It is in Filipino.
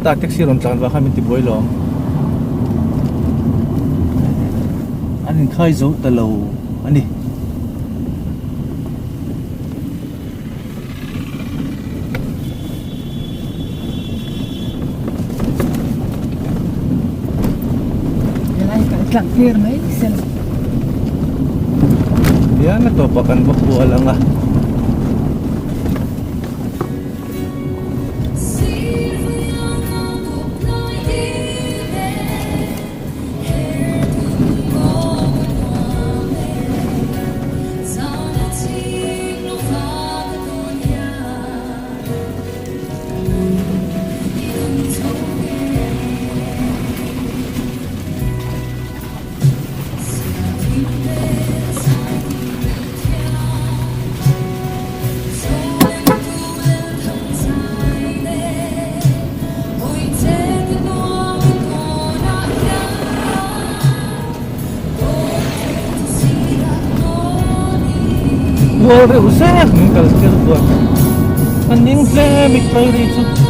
tatik si Ron tlan ba kami ti boilo. Anin kaizo talaw. Ani. Lang clear na Excel. Yan na to pakan bakbo lang ah. Vuole usare un calcetto. Andiamo a fare